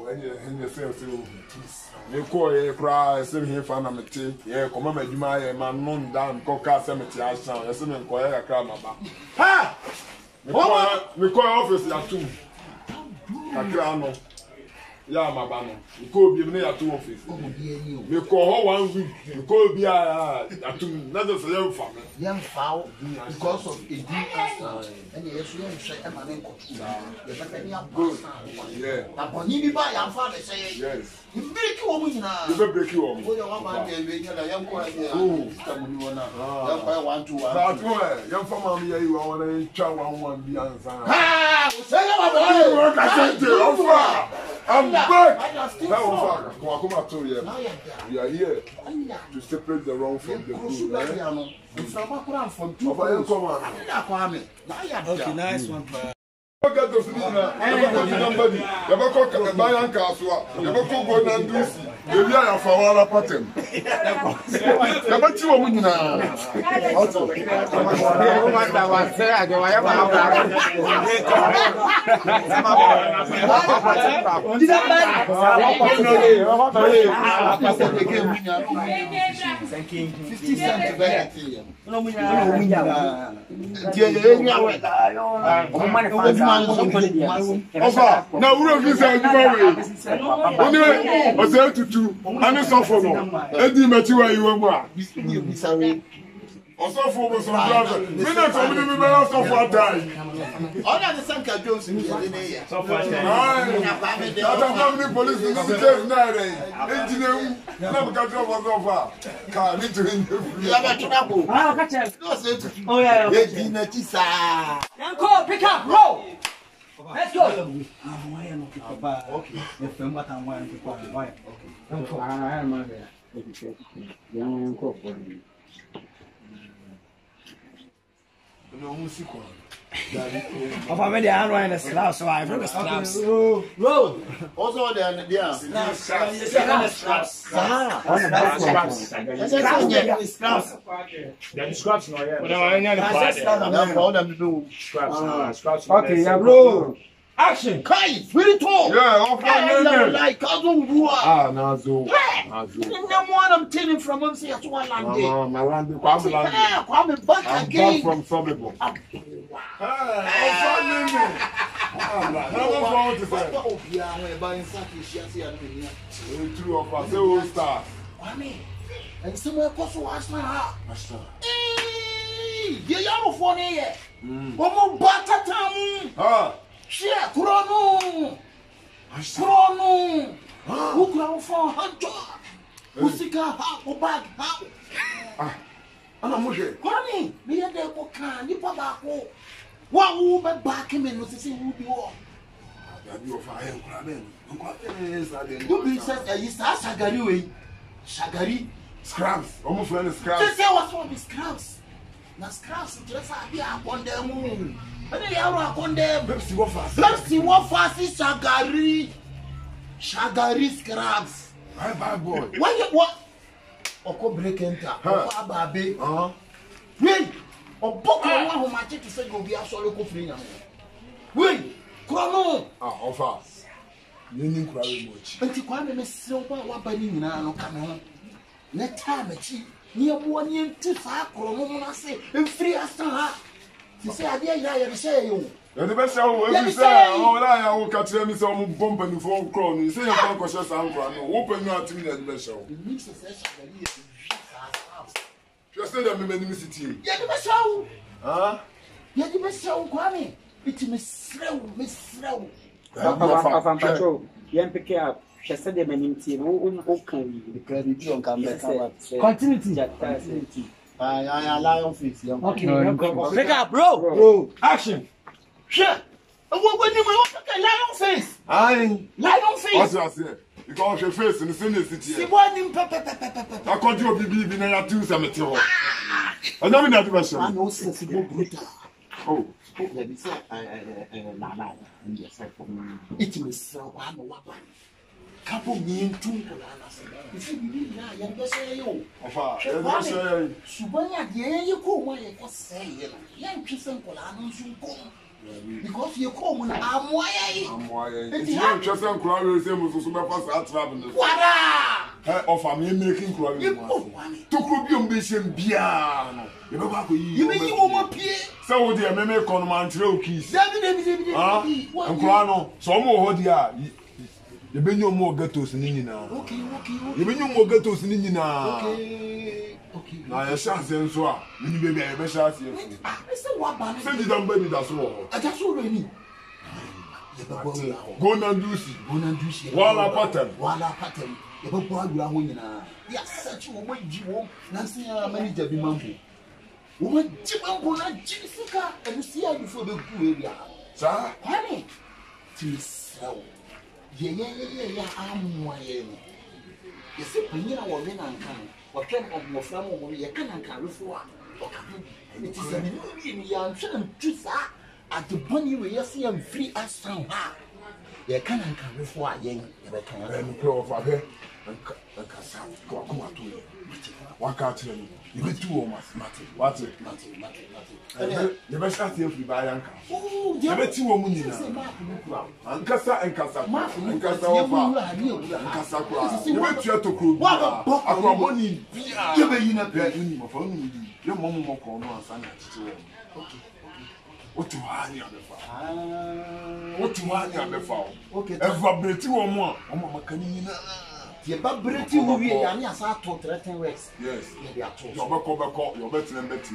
and you say, you call a cry, send him for an amateur, yeah, come on, my man, non down, coca cemetery, I sound, I send him for a crab. Ha! We call office at 2. A crown. Yeah, my banner. You could be near 2 office. You call 1 week. You could be at 2. Not a young family. Young fowl because of a deal. And yes, you say, I'm an uncle. Good. Yeah. Upon you buy your father say, yes. You break your woman now. You break your woman. Young want to. Young family, you want to try one beyond. Ah, I'm back. We are here to separate the wrong from the good. Okay, nice one. Get the somebody. You ever cook a Bayan Castle? You ever cook one and Tracy? You are for all of them. Never two women now. Now we don't visit anyway. Was there to do? And it's all for no. Eddie Matua, you are sorry. Also for some brother. We don't tell me we also for time. All of the Sanka Jones in the so far. I don't police in the church now. Engineer, never got over so far. Can't need to him. You have a trouble. I'll catch him. Oh, yeah. Yanko, pick up, roll. Let's go. Okay. If I'm what I'm wanting to call it, why? Okay. I am there. Young couple. No music. Of a media and a slab, so I've never slabs. Road. Also, there, yeah. Scraps. Okay, yeah, road. Action! Kai! Very tall! Yeah, like Azul. Ah, Nazo. No one I'm telling from him, say, one land. My land, come back again from Sobebo. True of us, all stars. And somewhere possible was my heart. Hey, you're young for me. One more butter time. Share, Crono! Crono! Who ground for Hunter? Musica, how bad, how? I'm a mushy. Connie, me and the Boka, Nipabaco. What will be back him in the city who you are? You are fire, Craben. You be said that you start Sagari. Sagari? Scraps. Almost when the scraps. Just say what's one with scraps. Now scraps just are upon the moon. And they are upon them. Let's see what fast is Shagari. Shagari scraps. Bye, boy. Why you what? Oko break enter. Oko baby. Wait. O book one who match to say go be a solo co free now. Wait. Chrono. Offer. You need cry much. But you can't miss so what by me now. Come on. Let time at you. Near 1 year to 5 chrono. Say, and 3 after. You say, I dare say you. The best show, you say, I will catch them some bump and phone crown. You say, I'm conscious and open not to me at the best show. It means the session. Just say that me city. Yeah, the best show. Yeah, the best show, Kwame. It's Miss Row. I'm patrol. Young pick up. She said the many team. Okay, because you don't come back. Continuity. I allow face. Okay, pick up, bro. Action. Sure. What you want to lion face? Lion face. What's that say? Because your face in the same city. See what him I can't do a BB in a 2 cemetery. I don't mean that was so. I know sensible brutal. Oh, let me say, Lala, and yes, it is so one. Couple mean 2 bananas. You see, you never say you. Subanya, you go, what you say, young Christian Colano soon come. Because you come on Amoye. It's not just a crowd the same as super fast traveling. What? Offer me making crowd. To could be ambition beyond. You know what you mean you won't pay. So dear meme command trail keys. And Crano, some more dear. You been no more ghettos in India now. Okay. You been no more ghettos in India now. Okay. Now, a chance and so on. You baby, I wish I see you. Send it down, baby, that's all. I just already. Go and do see. Walla pattern. You don't want you are winning. Yes, such a way you Nancy, manager be mambo. Woman, Jimbo, Jessica, and you see how you for the good area. Sir, honey, tis so. Yeah, I'm waiting. You see, Pina or Lena and Can, or can of more from over your can carry for. It is a million young children at the bunny where you see them free as somehow. You can carry for a young, you can go for her and come out to you. What can't you? You be too almost, What's it? You best ask if you buy Anka. Oh, you bet 2 women. And Cassa and Cassa, and Cassa, you bet you to cool. What a book of money. You may not be of only your mom more corner and what to hide on the farm? What to hide on the farm? Okay, every 2 or more. The Babretti will be a young sat to threaten West. Yes, they are told. Your better than better,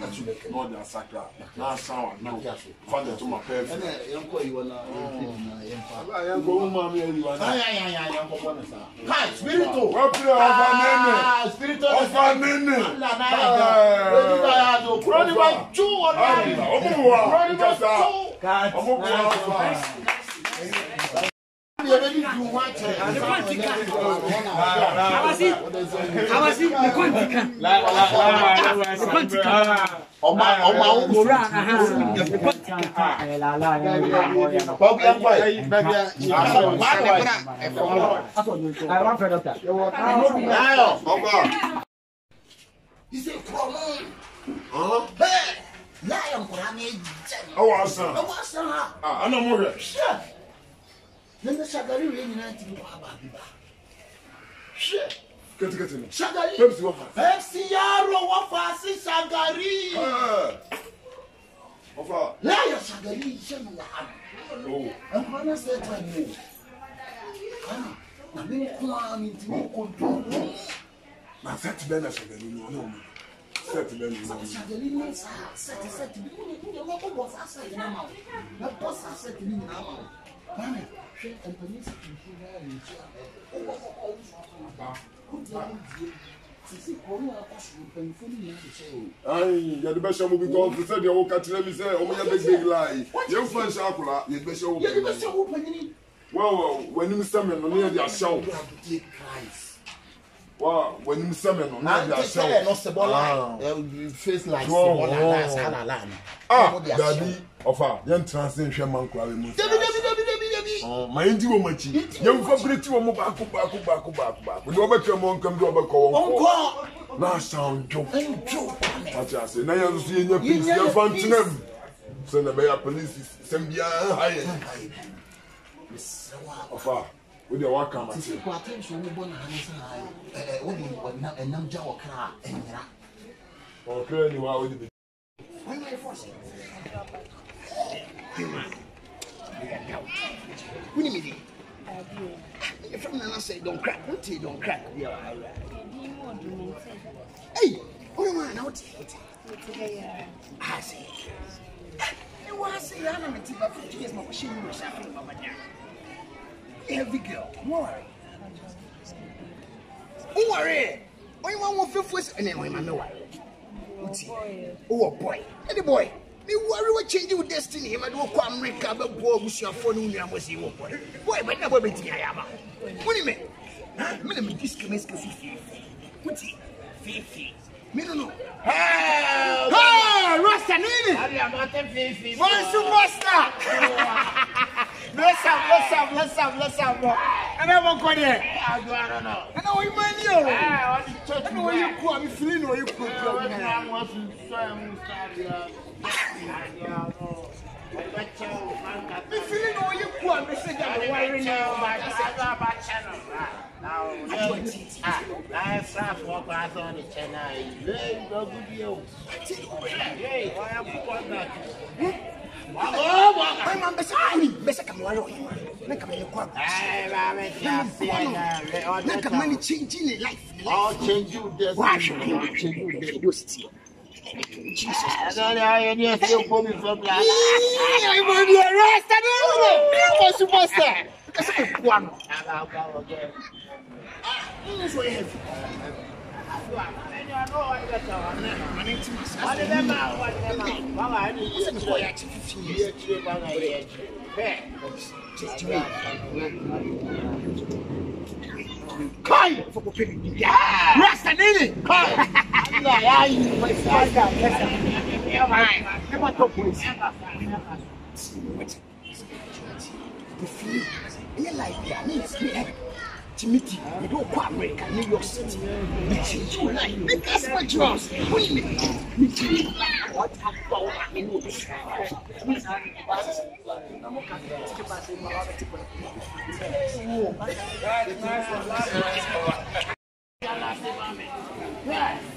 not their sacra. Now, sound, no, father to my parents. And I am going Hi, Spirito. What Spirito of our name? You ready to watch it? Then the Shagari United shit. Shagari, Pepsi Yaro, Wafasi Shagari. Liar Shagari, Shemala. Oh, and when I said to you, I'm going to come into control. Now, set to Ben Shagari, no. Set to Ben Shagari, set to be the local boss. I said, now, the boss I said to me now. And police the best movie because they said you will catch them. Say, oh, big lie. You find Shakula, you best show. Well, when you summon on the show, wow, when you summon on the show, face like Daddy of our young translation man. My Indian machi, young fabric to a back. We don't make your mom come to a call. Last sound joke. What I say, now you're seeing your piece, you're fun to them. Send the Bay police, send me a high. Offer with your work. I'm attention. And I'm Joe Cra. Okay, you are with the what do you mean? If I'm not saying don't crack, what you don't crack? Hey, what am I now? I say, you want to say, I'm going to take my 50 years, my machine was shopping, Mama. Every girl, worry. Who worry? Why you want to feel and then I know oh, boy, any boy. Me worry what change your destiny. Him I do come recover boy with your phone on your was you boy. Boy, but never be tired. What do you mean? Huh? Me this can make Fifi. What's it? Fifi. Me no know. Hey, Rasta Nene. I am not Fifi. What's Rasta? Let's have. And I won't go there. I don't know. I know you man you. I know where you go. I'm feeling where you go. Me feeling all you want, me say that wiring now. That's what I on the channel. Very good deal. Hey, I am one that. My mom is sorry. Best come on. Make a man quack. Make a money changing in life. I'll change you this. Wash you still. Jesus. I don't know how you feel coming from that. I'm on the Rasta Nene. I'm a superstar. That's a one. Kai for Rasta Nene. Timothy, you don't go America, New York City. You like because my jobs. Women, what about me?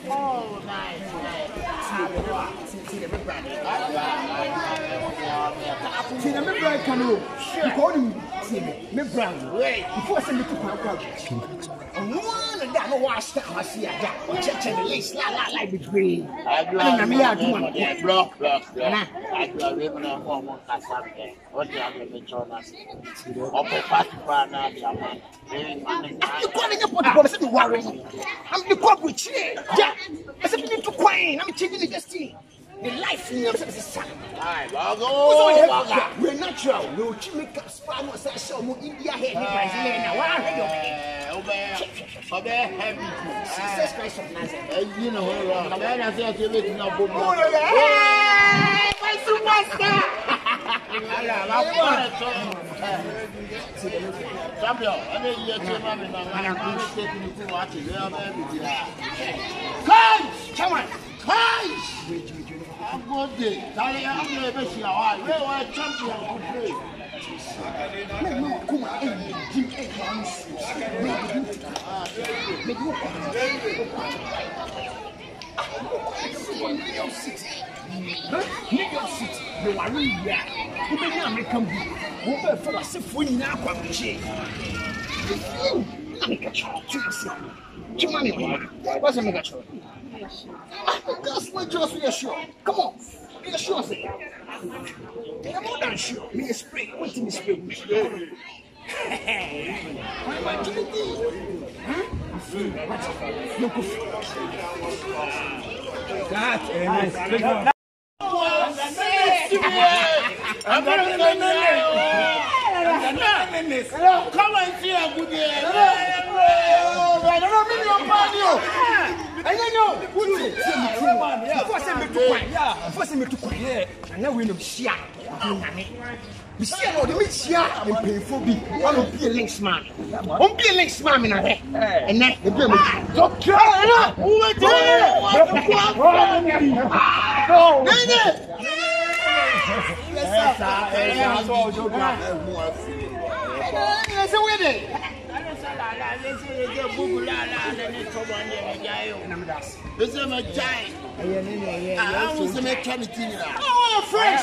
Oh, nice. Before send me to Quack. And one and that no wash down. I see a gap. Check the lace like the green. I block. I do a ribbon of home on Cassandra. What do you have to join us? Okay, fast for another man. You're calling up what you say, worry. I'm the corporate chair. Yeah, I said, you need to coin. I'm changing the destiny. The life in yourself is a son. We're natural. We'll make up spam or say, more India here. Jesus Christ of Nazareth. You know, I said, you're making up. My superstar. Champion, I mean, you're taking you to watch it. Come on. I'm good day. I'm going to be a champion. New York City, you are really there. You may not make them go for a symphony now. Make a child to yourself. To money, what's a mega child? That's my just reassure. Come on, reassure me. I'm more than sure. Me spray, what in the spray? Why am I doing this? Huh? No coffee. That's nice. Come and see a good day. I don't know, maybe I'm bad. I know. Force me to quiet. And now we know Shia. We see a lot of Shia and pay for me. One will be a links man. Won't be a links man in a head. And then the bill. Doctor, who are this is a giant. I was a mechanic. Oh, French!